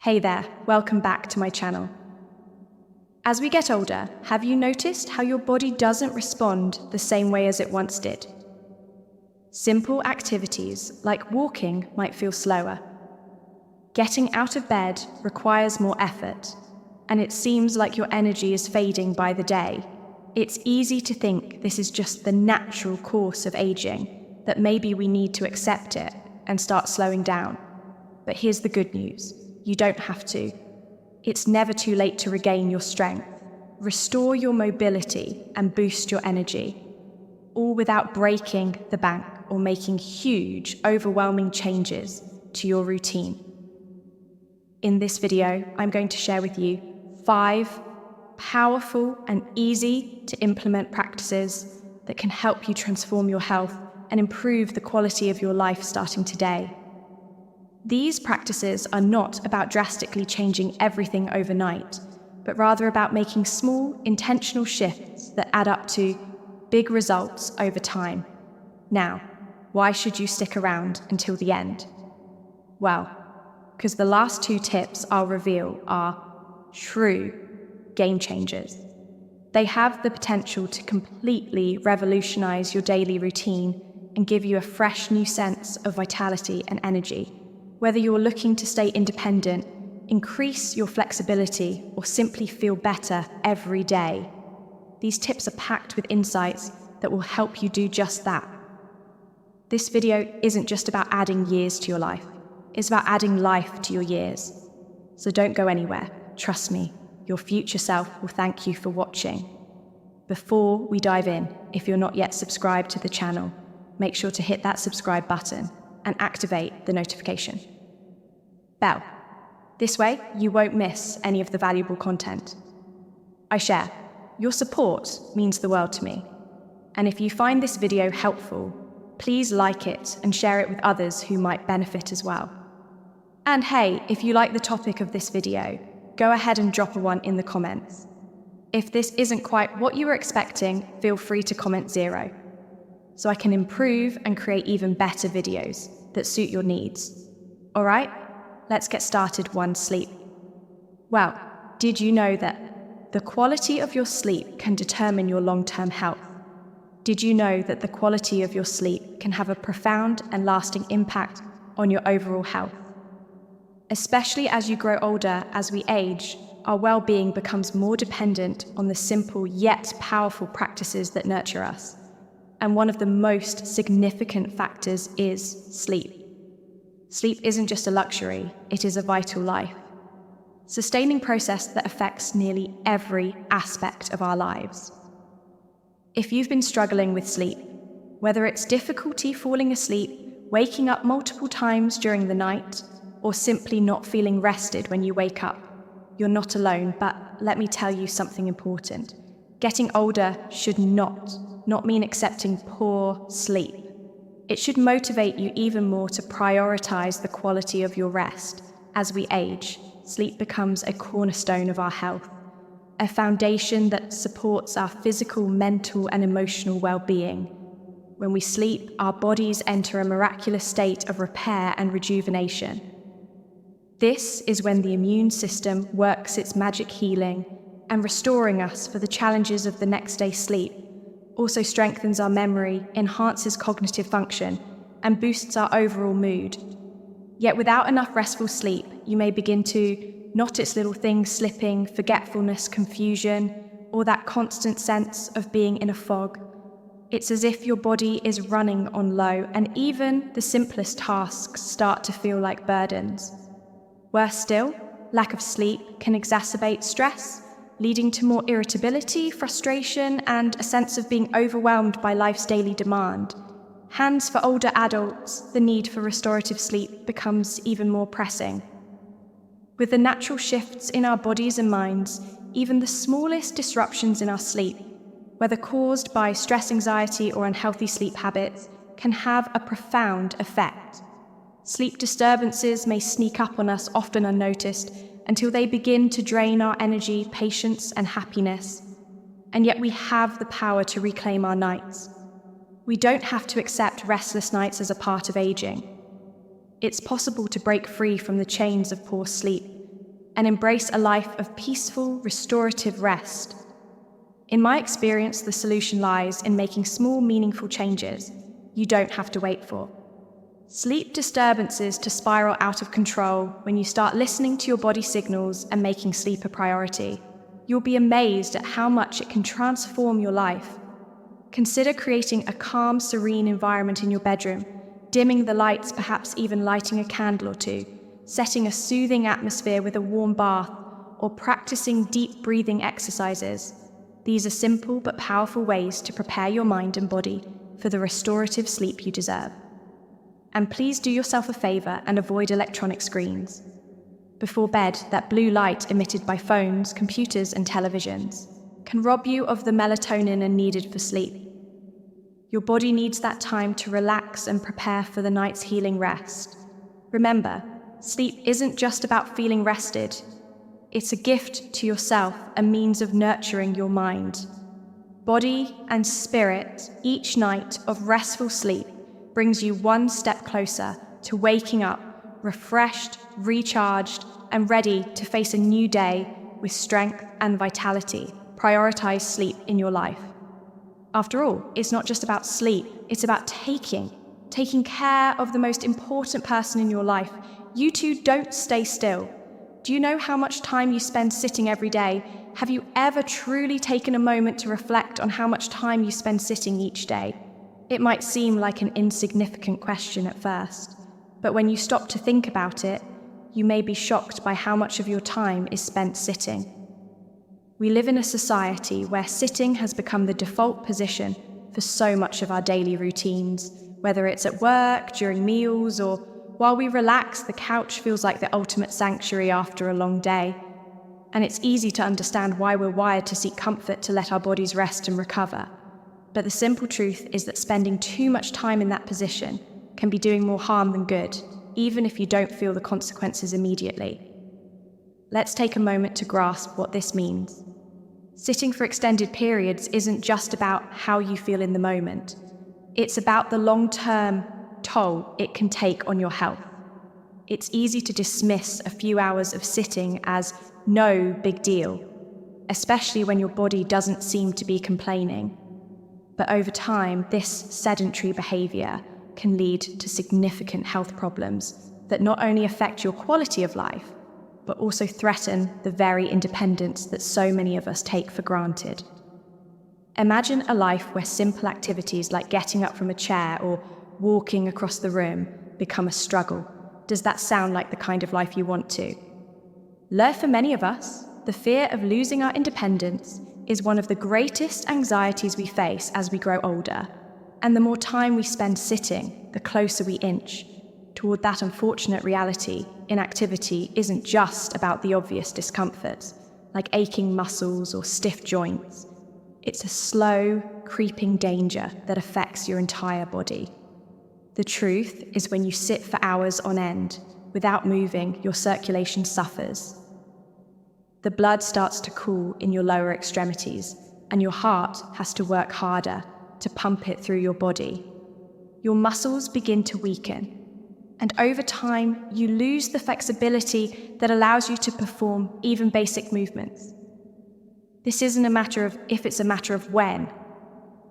Hey there, welcome back to my channel. As we get older, have you noticed how your body doesn't respond the same way as it once did? Simple activities like walking might feel slower. Getting out of bed requires more effort, and it seems like your energy is fading by the day. It's easy to think this is just the natural course of aging, that maybe we need to accept it and start slowing down. But here's the good news. You don't have to. It's never too late to regain your strength, restore your mobility, and boost your energy, all without breaking the bank or making huge, overwhelming changes to your routine. In this video, I'm going to share with you 5 powerful and easy to implement practices that can help you transform your health and improve the quality of your life starting today. These practices are not about drastically changing everything overnight, but rather about making small, intentional shifts that add up to big results over time. Now, why should you stick around until the end? Well, because the last 2 tips I'll reveal are true game changers. They have the potential to completely revolutionize your daily routine and give you a fresh new sense of vitality and energy. Whether you're looking to stay independent, increase your flexibility, or simply feel better every day, these tips are packed with insights that will help you do just that. This video isn't just about adding years to your life, it's about adding life to your years. So don't go anywhere, trust me, your future self will thank you for watching. Before we dive in, if you're not yet subscribed to the channel, make sure to hit that subscribe button and activate the notification bell. This way, you won't miss any of the valuable content I share. Your support means the world to me. And if you find this video helpful, please like it and share it with others who might benefit as well. And hey, if you like the topic of this video, go ahead and drop a 1 in the comments. If this isn't quite what you were expecting, feel free to comment 0, so I can improve and create even better videos that suit your needs. All right? Let's get started. 1, sleep. Well, did you know that the quality of your sleep can determine your long-term health? Did you know that the quality of your sleep can have a profound and lasting impact on your overall health? Especially as you grow older, as we age, our well-being becomes more dependent on the simple yet powerful practices that nurture us. And one of the most significant factors is sleep. Sleep isn't just a luxury, it is a vital life. Sustaining process that affects nearly every aspect of our lives. If you've been struggling with sleep, whether it's difficulty falling asleep, waking up multiple times during the night, or simply not feeling rested when you wake up, you're not alone, but let me tell you something important. Getting older should not mean accepting poor sleep. It should motivate you even more to prioritize the quality of your rest. As we age, sleep becomes a cornerstone of our health, a foundation that supports our physical, mental, and emotional well-being. When we sleep, our bodies enter a miraculous state of repair and rejuvenation. This is when the immune system works its magic healing and restoring us for the challenges of the next day's sleep. Also strengthens our memory, enhances cognitive function, and boosts our overall mood. Yet without enough restful sleep, you may begin to notice little things slipping, forgetfulness, confusion, or that constant sense of being in a fog. It's as if your body is running on low, and even the simplest tasks start to feel like burdens. Worse still, lack of sleep can exacerbate stress, leading to more irritability, frustration, and a sense of being overwhelmed by life's daily demand. Hence, for older adults, the need for restorative sleep becomes even more pressing. With the natural shifts in our bodies and minds, even the smallest disruptions in our sleep, whether caused by stress, anxiety, or unhealthy sleep habits, can have a profound effect. Sleep disturbances may sneak up on us often unnoticed, until they begin to drain our energy, patience, and happiness. And yet we have the power to reclaim our nights. We don't have to accept restless nights as a part of aging. It's possible to break free from the chains of poor sleep and embrace a life of peaceful, restorative rest. In my experience, the solution lies in making small, meaningful changes you don't have to wait for. Sleep disturbances to spiral out of control when you start listening to your body signals and making sleep a priority. You'll be amazed at how much it can transform your life. Consider creating a calm, serene environment in your bedroom, dimming the lights, perhaps even lighting a candle or two, setting a soothing atmosphere with a warm bath, or practicing deep breathing exercises. These are simple but powerful ways to prepare your mind and body for the restorative sleep you deserve. And please do yourself a favor and avoid electronic screens. Before bed, that blue light emitted by phones, computers, and televisions can rob you of the melatonin needed for sleep. Your body needs that time to relax and prepare for the night's healing rest. Remember, sleep isn't just about feeling rested. It's a gift to yourself, a means of nurturing your mind, body, and spirit. Each night of restful sleep brings you one step closer to waking up, refreshed, recharged, and ready to face a new day with strength and vitality. Prioritize sleep in your life. After all, it's not just about sleep, it's about taking care of the most important person in your life. You two don't stay still. Do you know how much time you spend sitting every day? Have you ever truly taken a moment to reflect on how much time you spend sitting each day? It might seem like an insignificant question at first, but when you stop to think about it, you may be shocked by how much of your time is spent sitting. We live in a society where sitting has become the default position for so much of our daily routines, whether it's at work, during meals, or while we relax. The couch feels like the ultimate sanctuary after a long day. And it's easy to understand why we're wired to seek comfort, to let our bodies rest and recover. But the simple truth is that spending too much time in that position can be doing more harm than good, even if you don't feel the consequences immediately. Let's take a moment to grasp what this means. Sitting for extended periods isn't just about how you feel in the moment. It's about the long-term toll it can take on your health. It's easy to dismiss a few hours of sitting as no big deal, especially when your body doesn't seem to be complaining. But over time, this sedentary behavior can lead to significant health problems that not only affect your quality of life, but also threaten the very independence that so many of us take for granted. Imagine a life where simple activities like getting up from a chair or walking across the room become a struggle. Does that sound like the kind of life you want to? For many of us, the fear of losing our independence is one of the greatest anxieties we face as we grow older. And the more time we spend sitting, the closer we inch toward that unfortunate reality. Inactivity isn't just about the obvious discomforts, like aching muscles or stiff joints. It's a slow, creeping danger that affects your entire body. The truth is, when you sit for hours on end without moving, your circulation suffers. The blood starts to cool in your lower extremities, and your heart has to work harder to pump it through your body. Your muscles begin to weaken, and over time, you lose the flexibility that allows you to perform even basic movements. This isn't a matter of if, it's a matter of when.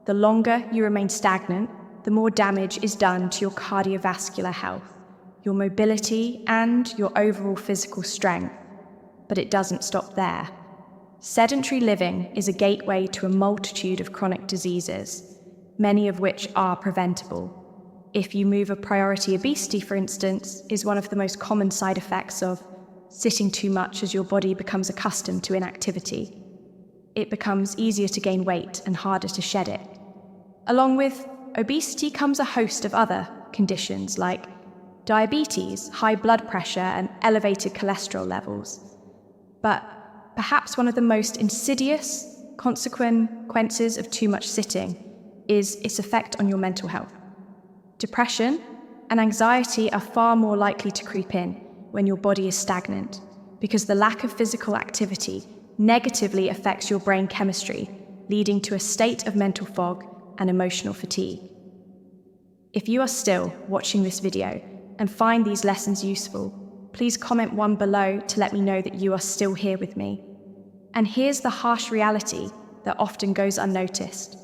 The longer you remain stagnant, the more damage is done to your cardiovascular health, your mobility, and your overall physical strength. But it doesn't stop there. Sedentary living is a gateway to a multitude of chronic diseases, many of which are preventable. If you move a priority, obesity, for instance, is one of the most common side effects of sitting too much as your body becomes accustomed to inactivity. It becomes easier to gain weight and harder to shed it. Along with obesity comes a host of other conditions like diabetes, high blood pressure, and elevated cholesterol levels. But perhaps one of the most insidious consequences of too much sitting is its effect on your mental health. Depression and anxiety are far more likely to creep in when your body is stagnant, because the lack of physical activity negatively affects your brain chemistry, leading to a state of mental fog and emotional fatigue. If you are still watching this video and find these lessons useful, please comment one below to let me know that you are still here with me. And here's the harsh reality that often goes unnoticed.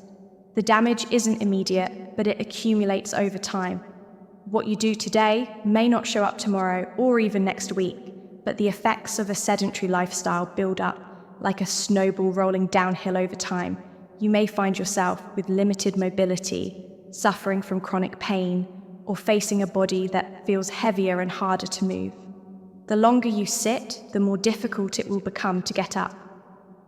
The damage isn't immediate, but it accumulates over time. What you do today may not show up tomorrow or even next week, but the effects of a sedentary lifestyle build up like a snowball rolling downhill over time. You may find yourself with limited mobility, suffering from chronic pain, or facing a body that feels heavier and harder to move. The longer you sit, the more difficult it will become to get up.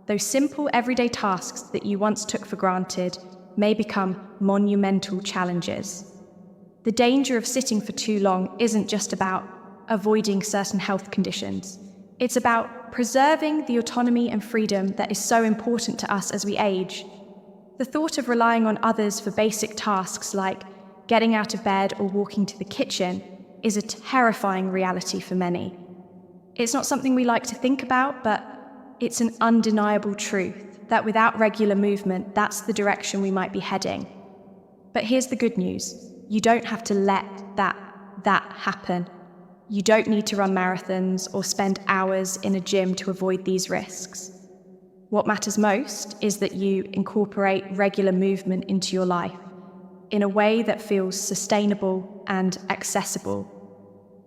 Those simple everyday tasks that you once took for granted may become monumental challenges. The danger of sitting for too long isn't just about avoiding certain health conditions. It's about preserving the autonomy and freedom that is so important to us as we age. The thought of relying on others for basic tasks like getting out of bed or walking to the kitchen is a terrifying reality for many. It's not something we like to think about, but it's an undeniable truth that without regular movement, that's the direction we might be heading. But here's the good news. You don't have to let that happen. You don't need to run marathons or spend hours in a gym to avoid these risks. What matters most is that you incorporate regular movement into your life in a way that feels sustainable and accessible.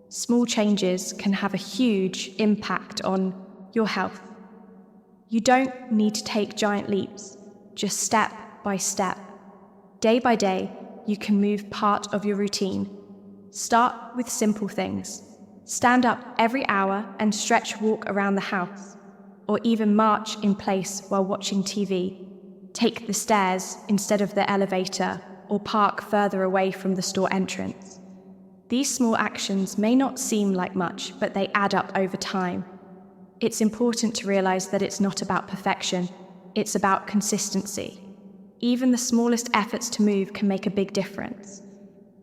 Small changes can have a huge impact on your health. You don't need to take giant leaps, just step by step. Day by day, you can move part of your routine. Start with simple things. Stand up every hour and walk around the house, or even march in place while watching TV. Take the stairs instead of the elevator, or park further away from the store entrance. These small actions may not seem like much, but they add up over time. It's important to realize that it's not about perfection, it's about consistency. Even the smallest efforts to move can make a big difference.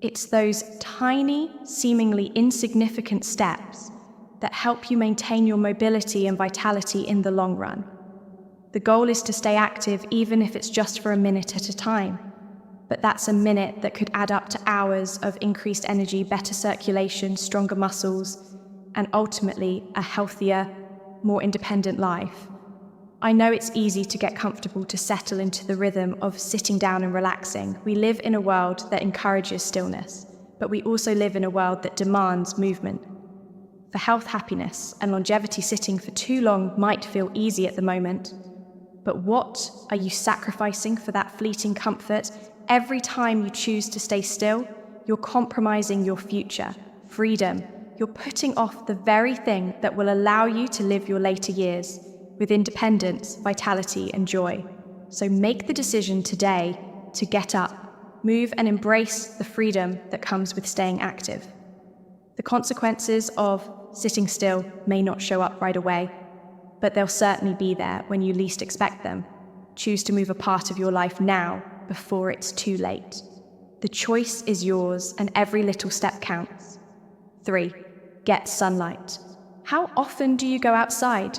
It's those tiny, seemingly insignificant steps that help you maintain your mobility and vitality in the long run. The goal is to stay active even if it's just for a minute at a time. But that's a minute that could add up to hours of increased energy, better circulation, stronger muscles, and ultimately a healthier, more independent life. I know it's easy to get comfortable to settle into the rhythm of sitting down and relaxing. We live in a world that encourages stillness, but we also live in a world that demands movement. For health, happiness, and longevity, sitting for too long might feel easy at the moment. But what are you sacrificing for that fleeting comfort? Every time you choose to stay still, you're compromising your future, freedom. You're putting off the very thing that will allow you to live your later years with independence, vitality, and joy. So make the decision today to get up, move, and embrace the freedom that comes with staying active. The consequences of sitting still may not show up right away, but they'll certainly be there when you least expect them. Choose to move a part of your life now before it's too late. The choice is yours, and every little step counts. 3. Get sunlight. How often do you go outside?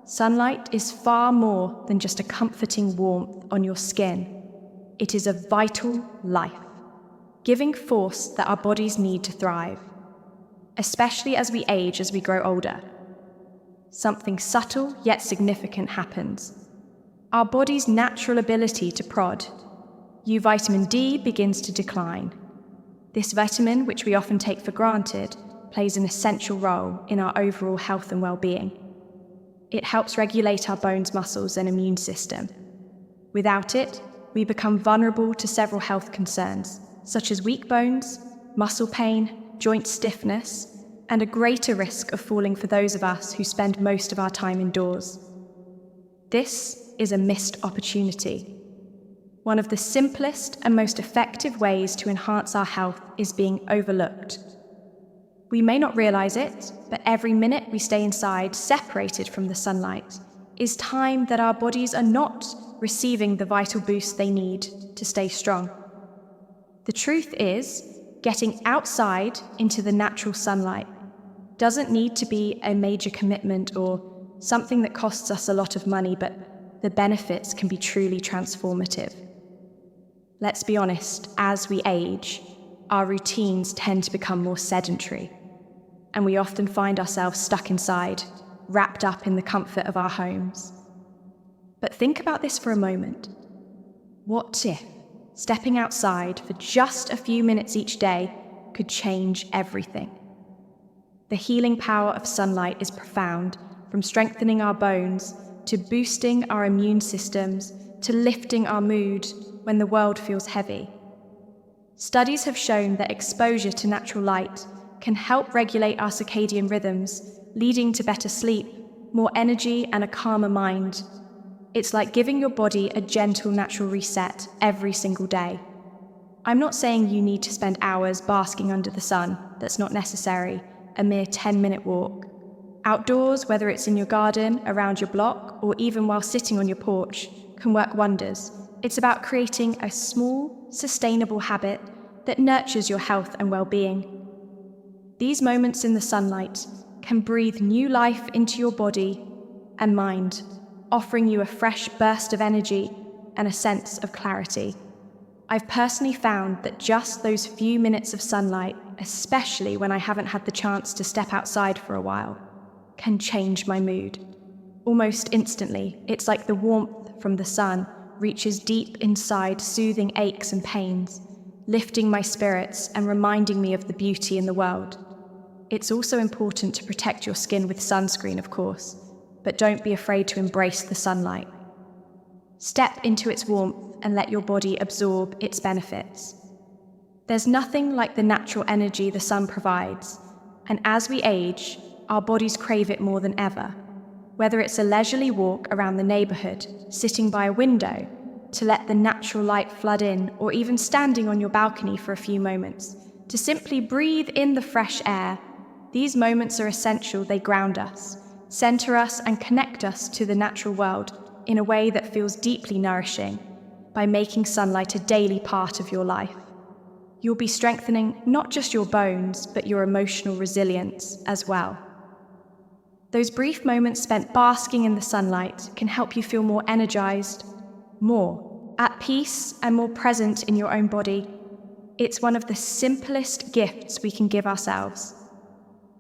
Sunlight is far more than just a comforting warmth on your skin. It is a vital life, giving force that our bodies need to thrive, especially as we age, as we grow older. Something subtle yet significant happens. Our body's natural ability to prod, U vitamin D, begins to decline. This vitamin, which we often take for granted, plays an essential role in our overall health and well-being. It helps regulate our bones, muscles, and immune system. Without it, we become vulnerable to several health concerns, such as weak bones, muscle pain, joint stiffness, and a greater risk of falling for those of us who spend most of our time indoors. This is a missed opportunity. One of the simplest and most effective ways to enhance our health is being overlooked. We may not realize it, but every minute we stay inside, separated from the sunlight, is time that our bodies are not receiving the vital boost they need to stay strong. The truth is, getting outside into the natural sunlight doesn't need to be a major commitment or something that costs us a lot of money, but the benefits can be truly transformative. Let's be honest, as we age, our routines tend to become more sedentary. and we often find ourselves stuck inside, wrapped up in the comfort of our homes. But think about this for a moment. What if stepping outside for just a few minutes each day could change everything? The healing power of sunlight is profound, from strengthening our bones to boosting our immune systems to lifting our mood when the world feels heavy. Studies have shown that exposure to natural light can help regulate our circadian rhythms, leading to better sleep, more energy, and a calmer mind. It's like giving your body a gentle natural reset every single day. I'm not saying you need to spend hours basking under the sun. That's not necessary. A mere 10-minute walk. Outdoors, whether it's in your garden, around your block, or even while sitting on your porch, can work wonders. It's about creating a small, sustainable habit that nurtures your health and well-being. These moments in the sunlight can breathe new life into your body and mind, offering you a fresh burst of energy and a sense of clarity. I've personally found that just those few minutes of sunlight, especially when I haven't had the chance to step outside for a while, can change my mood. Almost instantly, it's like the warmth from the sun reaches deep inside, soothing aches and pains, lifting my spirits and reminding me of the beauty in the world. It's also important to protect your skin with sunscreen, of course, but don't be afraid to embrace the sunlight. Step into its warmth and let your body absorb its benefits. There's nothing like the natural energy the sun provides, and as we age, our bodies crave it more than ever. Whether it's a leisurely walk around the neighborhood, sitting by a window to let the natural light flood in, or even standing on your balcony for a few moments to simply breathe in the fresh air, these moments are essential. They ground us, center us, and connect us to the natural world in a way that feels deeply nourishing. By making sunlight a daily part of your life, you'll be strengthening not just your bones, but your emotional resilience as well. Those brief moments spent basking in the sunlight can help you feel more energized, more at peace, and more present in your own body. It's one of the simplest gifts we can give ourselves.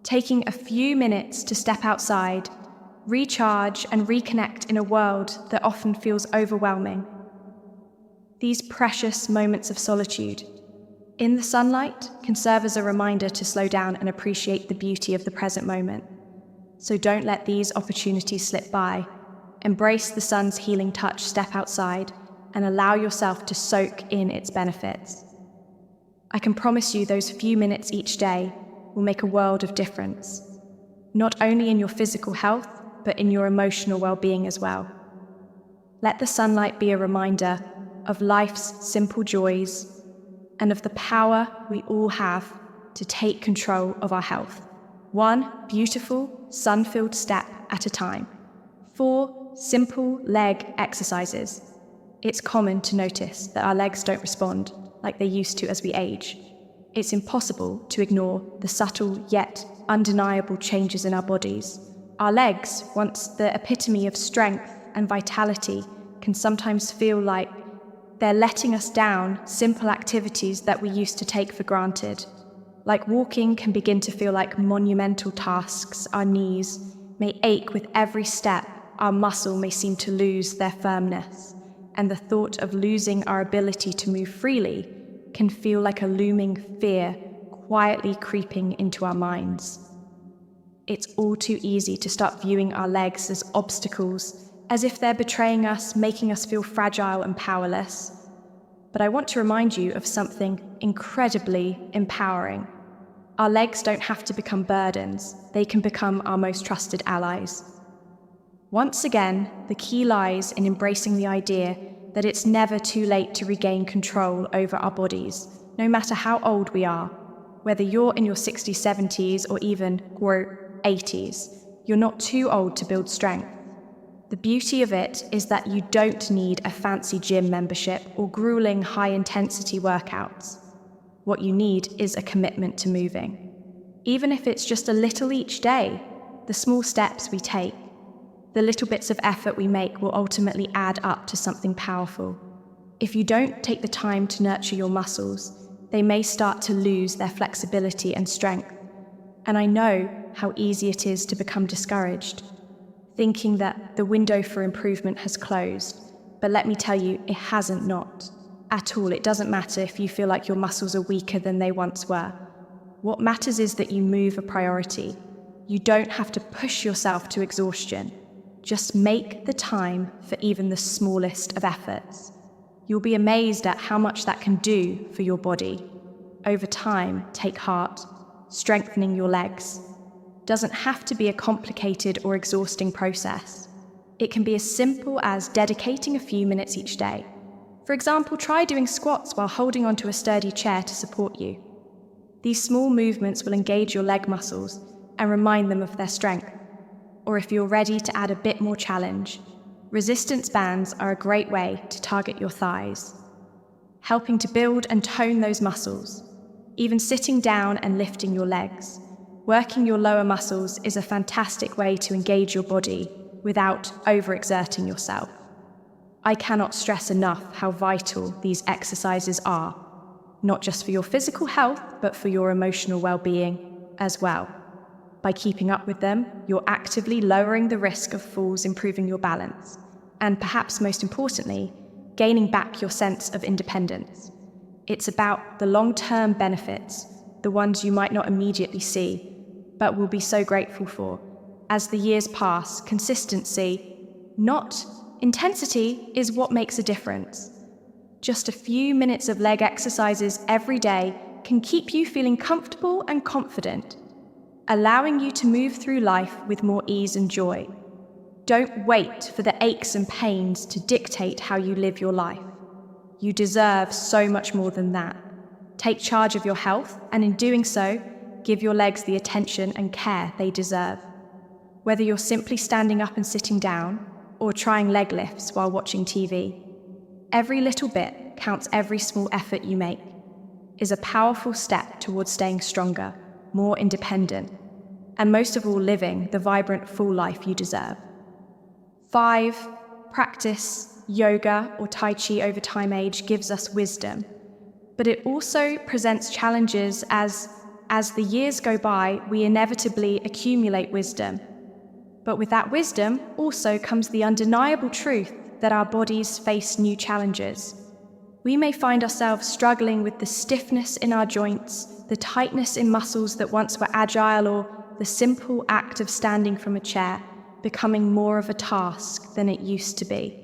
Taking a few minutes to step outside, recharge, and reconnect in a world that often feels overwhelming. These precious moments of solitude in the sunlight can serve as a reminder to slow down and appreciate the beauty of the present moment. So don't let these opportunities slip by. Embrace the sun's healing touch, step outside, and allow yourself to soak in its benefits. I can promise you those few minutes each day will make a world of difference, not only in your physical health, but in your emotional well-being as well. Let the sunlight be a reminder of life's simple joys and of the power we all have to take control of our health, one beautiful, sun-filled step at a time. 4 simple leg exercises. It's common to notice that our legs don't respond like they used to as we age. It's impossible to ignore the subtle yet undeniable changes in our bodies. Our legs, once the epitome of strength and vitality, can sometimes feel like they're letting us down. Simple activities that we used to take for granted, like walking, can begin to feel like monumental tasks. Our knees may ache with every step, our muscle may seem to lose their firmness, and the thought of losing our ability to move freely can feel like a looming fear quietly creeping into our minds. It's all too easy to start viewing our legs as obstacles, as if they're betraying us, making us feel fragile and powerless. But I want to remind you of something incredibly empowering. Our legs don't have to become burdens. They can become our most trusted allies. Once again, the key lies in embracing the idea that it's never too late to regain control over our bodies, no matter how old we are. Whether you're in your 60s, 70s, or even 80s, you're not too old to build strength. The beauty of it is that you don't need a fancy gym membership or grueling high-intensity workouts. What you need is a commitment to moving. Even if it's just a little each day, the small steps we take, the little bits of effort we make will ultimately add up to something powerful. If you don't take the time to nurture your muscles, they may start to lose their flexibility and strength. And I know how easy it is to become discouraged, thinking that the window for improvement has closed. But let me tell you, it hasn't not. At all. It doesn't matter if you feel like your muscles are weaker than they once were. What matters is that you move a priority. You don't have to push yourself to exhaustion. Just make the time for even the smallest of efforts. You'll be amazed at how much that can do for your body. Over time, take heart. Strengthening your legs doesn't have to be a complicated or exhausting process. It can be as simple as dedicating a few minutes each day. For example, try doing squats while holding onto a sturdy chair to support you. These small movements will engage your leg muscles and remind them of their strength. Or if you're ready to add a bit more challenge, resistance bands are a great way to target your thighs, helping to build and tone those muscles. Even sitting down and lifting your legs, working your lower muscles is a fantastic way to engage your body without overexerting yourself. I cannot stress enough how vital these exercises are, not just for your physical health, but for your emotional well-being as well. By keeping up with them, you're actively lowering the risk of falls, improving your balance, and perhaps most importantly, gaining back your sense of independence. It's about the long-term benefits, the ones you might not immediately see, but will be so grateful for. As the years pass, consistency, not intensity, is what makes a difference. Just a few minutes of leg exercises every day can keep you feeling comfortable and confident, allowing you to move through life with more ease and joy. Don't wait for the aches and pains to dictate how you live your life. You deserve so much more than that. Take charge of your health, and in doing so, give your legs the attention and care they deserve. Whether you're simply standing up and sitting down, or trying leg lifts while watching TV, every little bit counts. Every small effort you make is a powerful step towards staying stronger, more independent, and most of all, living the vibrant, full life you deserve. 5. Practice yoga or Tai Chi over time. Age gives us wisdom, but it also presents challenges. As the years go by, we inevitably accumulate wisdom. But with that wisdom also comes the undeniable truth that our bodies face new challenges. We may find ourselves struggling with the stiffness in our joints, the tightness in muscles that once were agile, or the simple act of standing from a chair becoming more of a task than it used to be.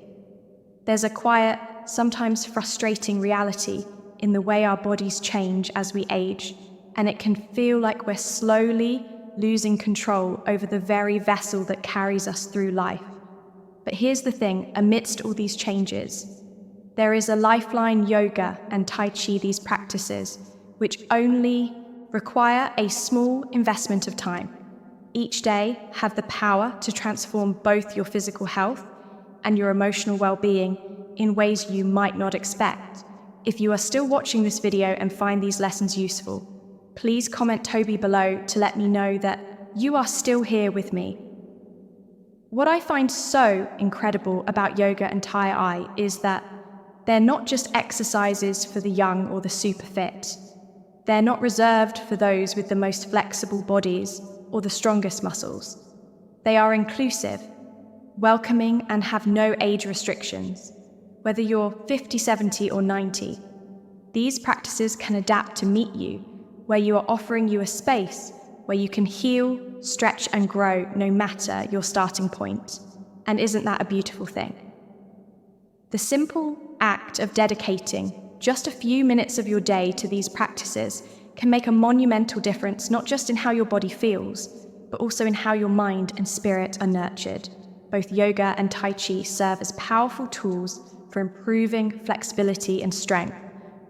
There's a quiet, sometimes frustrating reality in the way our bodies change as we age, and it can feel like we're slowly losing control over the very vessel that carries us through life. But here's the thing, amidst all these changes, there is a lifeline. Yoga and Tai Chi, these practices, which only require a small investment of time, each day have the power to transform both your physical health and your emotional well-being in ways you might not expect. If you are still watching this video and find these lessons useful, please comment Toby below to let me know that you are still here with me. What I find so incredible about yoga and Tai Chi is that they're not just exercises for the young or the super fit. They're not reserved for those with the most flexible bodies or the strongest muscles. They are inclusive, welcoming, and have no age restrictions. Whether you're 50, 70, or 90, these practices can adapt to meet you where you are, offering you a space where you can heal, stretch, and grow no matter your starting point. And isn't that a beautiful thing? The simple act of dedicating just a few minutes of your day to these practices can make a monumental difference, not just in how your body feels, but also in how your mind and spirit are nurtured. Both yoga and Tai Chi serve as powerful tools for improving flexibility and strength,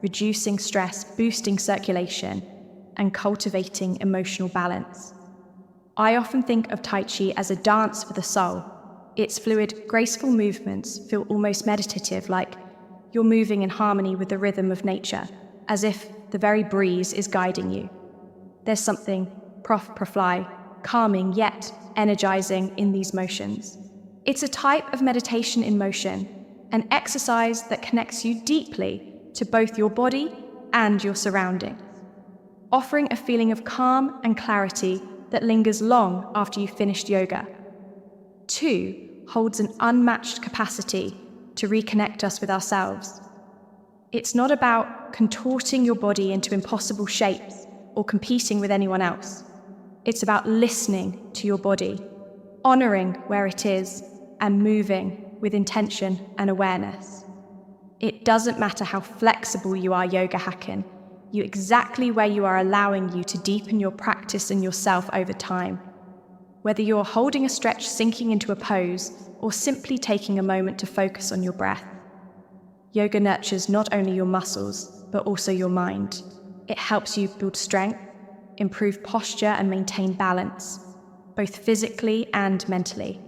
reducing stress, boosting circulation, and cultivating emotional balance. I often think of Tai Chi as a dance for the soul. Its fluid, graceful movements feel almost meditative, like you're moving in harmony with the rhythm of nature, as if the very breeze is guiding you. There's something profound, calming yet energizing in these motions. It's a type of meditation in motion, an exercise that connects you deeply to both your body and your surroundings. offering a feeling of calm and clarity that lingers long after you've finished yoga. 2 holds an unmatched capacity to reconnect us with ourselves. It's not about contorting your body into impossible shapes or competing with anyone else. It's about listening to your body, honoring where it is, and moving with intention and awareness. It doesn't matter how flexible you are yoga hacking, you're exactly where you are, allowing you to deepen your practice and yourself over time. Whether you're holding a stretch, sinking into a pose, or simply taking a moment to focus on your breath, yoga nurtures not only your muscles, but also your mind. It helps you build strength, improve posture, and maintain balance, both physically and mentally.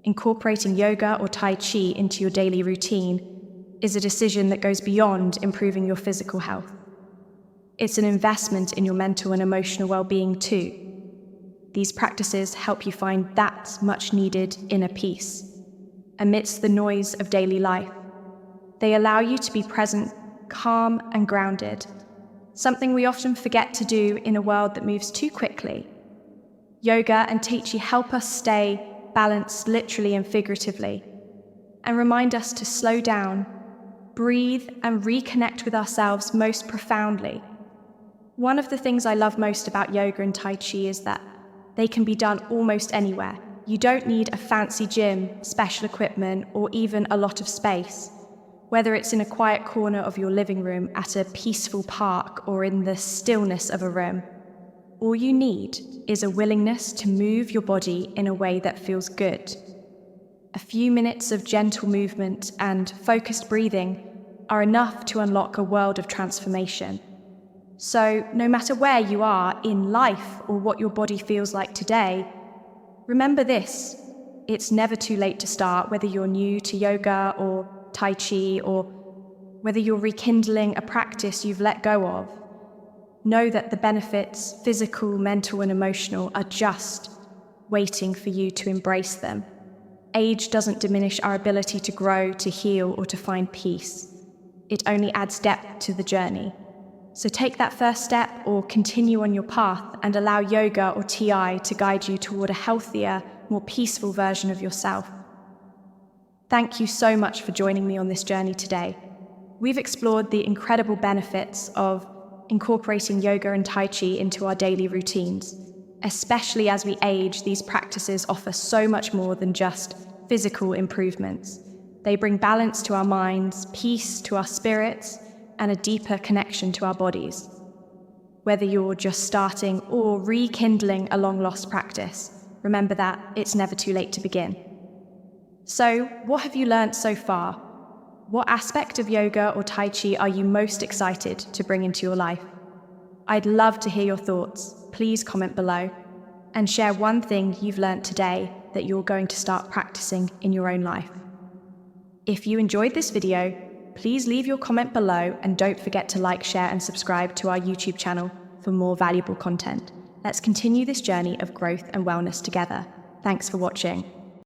Incorporating yoga or Tai Chi into your daily routine is a decision that goes beyond improving your physical health. It's an investment in your mental and emotional well-being too. These practices help you find that much-needed inner peace amidst the noise of daily life. They allow you to be present, calm, and grounded, something we often forget to do in a world that moves too quickly. Yoga and Tai Chi help us stay balanced literally and figuratively, and remind us to slow down, breathe, and reconnect with ourselves most profoundly. One of the things I love most about yoga and Tai Chi is that they can be done almost anywhere. You don't need a fancy gym, special equipment, or even a lot of space. Whether it's in a quiet corner of your living room, at a peaceful park, or in the stillness of a room, all you need is a willingness to move your body in a way that feels good. A few minutes of gentle movement and focused breathing are enough to unlock a world of transformation. So, no matter where you are in life or what your body feels like today, remember this: it's never too late to start, whether you're new to yoga or Tai Chi, or whether you're rekindling a practice you've let go of. Know that the benefits, physical, mental, and emotional, are just waiting for you to embrace them. Age doesn't diminish our ability to grow, to heal, or to find peace. It only adds depth to the journey. So take that first step or continue on your path and allow yoga or TI to guide you toward a healthier, more peaceful version of yourself. Thank you so much for joining me on this journey today. We've explored the incredible benefits of incorporating yoga and Tai Chi into our daily routines. Especially as we age, these practices offer so much more than just physical improvements. They bring balance to our minds, peace to our spirits, and a deeper connection to our bodies. Whether you're just starting or rekindling a long-lost practice, remember that it's never too late to begin. So, what have you learned so far? What aspect of yoga or Tai Chi are you most excited to bring into your life? I'd love to hear your thoughts. Please comment below and share one thing you've learned today that you're going to start practicing in your own life. If you enjoyed this video, please leave your comment below and don't forget to like, share, and subscribe to our YouTube channel for more valuable content. Let's continue this journey of growth and wellness together. Thanks for watching.